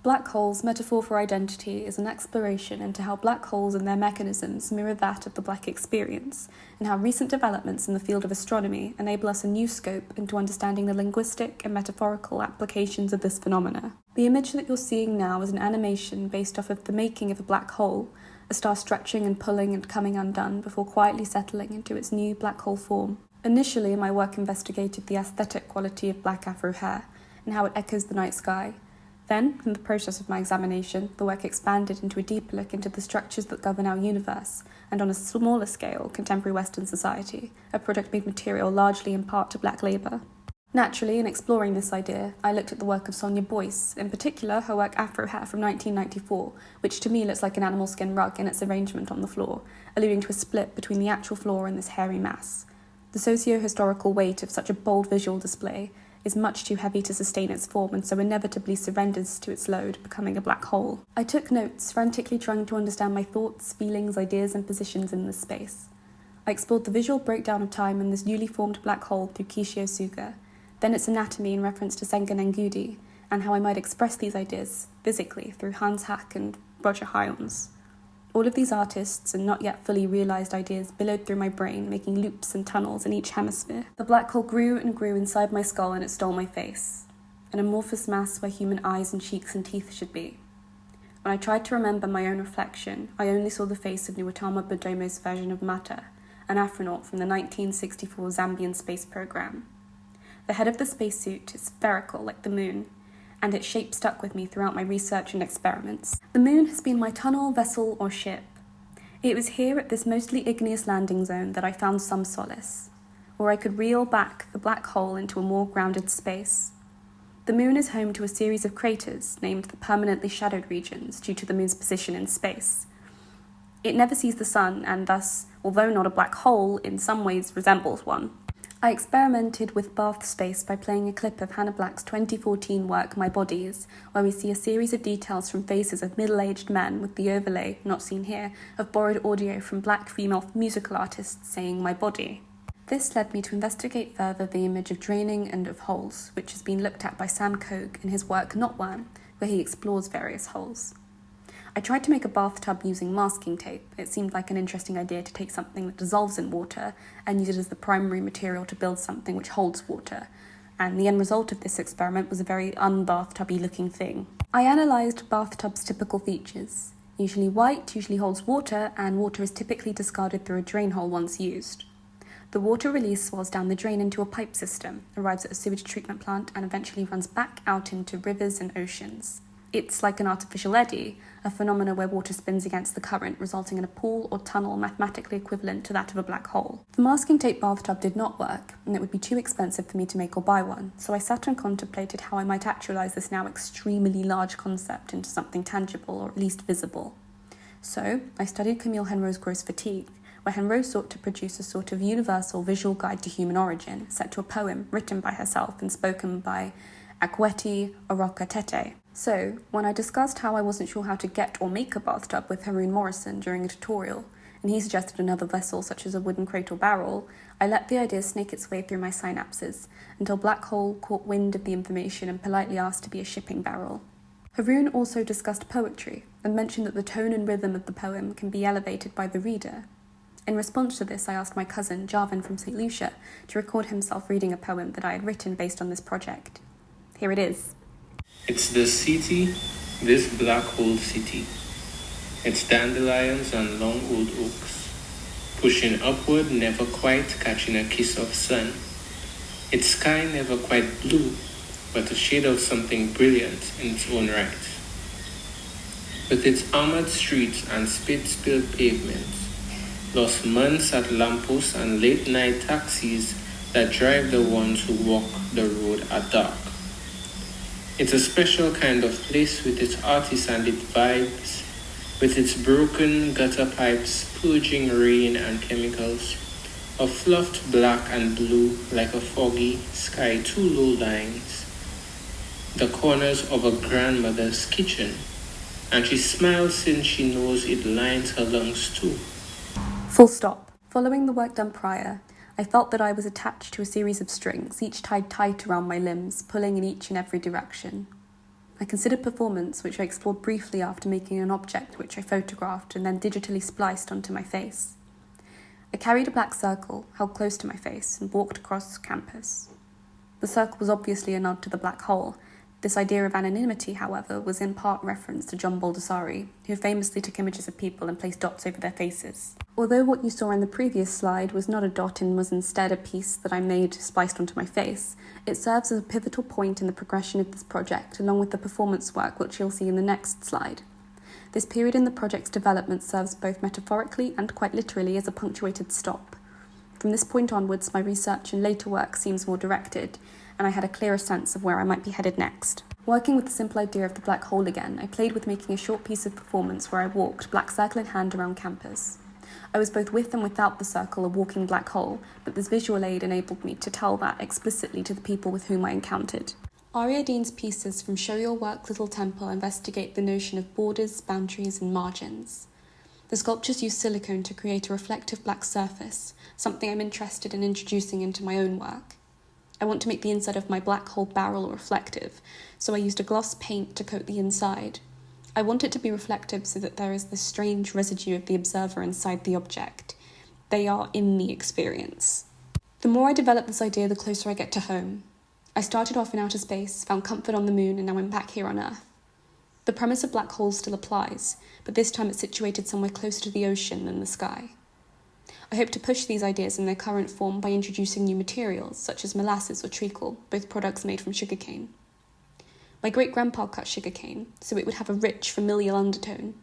Black holes, metaphor for identity, is an exploration into how black holes and their mechanisms mirror that of the black experience, and how recent developments in the field of astronomy enable us a new scope into understanding the linguistic and metaphorical applications of this phenomena. The image that you're seeing now is an animation based off of the making of a black hole, a star stretching and pulling and coming undone before quietly settling into its new black hole form. Initially, my work investigated the aesthetic quality of black afro hair, and how it echoes the night sky. Then, in the process of my examination, the work expanded into a deeper look into the structures that govern our universe, and on a smaller scale, contemporary Western society, a product-made material largely in part to black labour. Naturally, in exploring this idea, I looked at the work of Sonia Boyce, in particular her work Afro Hair from 1994, which to me looks like an animal skin rug in its arrangement on the floor, alluding to a split between the actual floor and this hairy mass. The socio-historical weight of such a bold visual display is much too heavy to sustain its form and so inevitably surrenders to its load, becoming a black hole. I took notes, frantically trying to understand my thoughts, feelings, ideas, and positions in this space. I explored the visual breakdown of time in this newly formed black hole through Kishio Suga, then its anatomy in reference to Sengen Engudi, and how I might express these ideas physically through Hans Hack and Roger Hyons. All of these artists and not yet fully realised ideas billowed through my brain, making loops and tunnels in each hemisphere. The black hole grew and grew inside my skull and it stole my face, an amorphous mass where human eyes and cheeks and teeth should be. When I tried to remember my own reflection, I only saw the face of Nuotama Badomo's version of Mata, an astronaut from the 1964 Zambian space program. The head of the spacesuit is spherical like the moon, and its shape stuck with me throughout my research and experiments. The moon has been my tunnel, vessel, or ship. It was here at this mostly igneous landing zone that I found some solace, where I could reel back the black hole into a more grounded space. The moon is home to a series of craters named the permanently shadowed regions due to the moon's position in space. It never sees the sun and thus, although not a black hole, in some ways resembles one. I experimented with bath space by playing a clip of Hannah Black's 2014 work My Bodies, where we see a series of details from faces of middle-aged men with the overlay, not seen here, of borrowed audio from black female musical artists saying my body. This led me to investigate further the image of draining and of holes, which has been looked at by Sam Cogue in his work Not Worm, where he explores various holes. I tried to make a bathtub using masking tape. It seemed like an interesting idea to take something that dissolves in water and use it as the primary material to build something which holds water, and the end result of this experiment was a very un-bathtubby looking thing. I analysed bathtub's typical features. Usually white, usually holds water, and water is typically discarded through a drain hole once used. The water release swirls down the drain into a pipe system, arrives at a sewage treatment plant, and eventually runs back out into rivers and oceans. It's like an artificial eddy, a phenomena where water spins against the current, resulting in a pool or tunnel mathematically equivalent to that of a black hole. The masking tape bathtub did not work, and it would be too expensive for me to make or buy one, so I sat and contemplated how I might actualise this now extremely large concept into something tangible or at least visible. So, I studied Camille Henro's Gross Fatigue, where Henro sought to produce a sort of universal visual guide to human origin, set to a poem written by herself and spoken by Akweti Oroka Tete. So, when I discussed how I wasn't sure how to get or make a bathtub with Haroon Morrison during a tutorial, and he suggested another vessel such as a wooden crate or barrel, I let the idea snake its way through my synapses, until Black Hole caught wind of the information and politely asked to be a shipping barrel. Haroon also discussed poetry, and mentioned that the tone and rhythm of the poem can be elevated by the reader. In response to this, I asked my cousin, Jarvan from St. Lucia, to record himself reading a poem that I had written based on this project. Here it is. It's the city, this black hole city. It's dandelions and long old oaks, pushing upward, never quite catching a kiss of sun. Its sky never quite blue, but a shade of something brilliant in its own right. With its armored streets and spit-spilled pavements, lost months at lampposts and late-night taxis that drive the ones who walk the road at dark. It's a special kind of place with its artisanate vibes, with its broken gutter pipes purging rain and chemicals, of fluffed black and blue like a foggy sky, two low lines, the corners of a grandmother's kitchen, and she smiles since she knows it lines her lungs too. Full stop. Following the work done prior, I felt that I was attached to a series of strings, each tied tight around my limbs, pulling in each and every direction. I considered performance, which I explored briefly after making an object which I photographed and then digitally spliced onto my face. I carried a black circle held close to my face and walked across campus. The circle was obviously a nod to the black hole. This idea of anonymity, however, was in part reference to John Baldessari, who famously took images of people and placed dots over their faces. Although what you saw in the previous slide was not a dot and was instead a piece that I made spliced onto my face, it serves as a pivotal point in the progression of this project, along with the performance work which you'll see in the next slide. This period in the project's development serves both metaphorically and quite literally as a punctuated stop. From this point onwards, my research and later work seems more directed, and I had a clearer sense of where I might be headed next. Working with the simple idea of the black hole again, I played with making a short piece of performance where I walked, black circle in hand, around campus. I was both with and without the circle a walking black hole, but this visual aid enabled me to tell that explicitly to the people with whom I encountered. Aria Dean's pieces from Show Your Work Little Temple investigate the notion of borders, boundaries, and margins. The sculptures use silicone to create a reflective black surface, something I'm interested in introducing into my own work. I want to make the inside of my black hole barrel reflective, so I used a gloss paint to coat the inside. I want it to be reflective so that there is this strange residue of the observer inside the object. They are in the experience. The more I develop this idea, the closer I get to home. I started off in outer space, found comfort on the moon, and now I'm back here on Earth. The premise of black holes still applies, but this time it's situated somewhere closer to the ocean than the sky. I hope to push these ideas in their current form by introducing new materials, such as molasses or treacle, both products made from sugarcane. My great-grandpa cut sugarcane, so it would have a rich, familial undertone.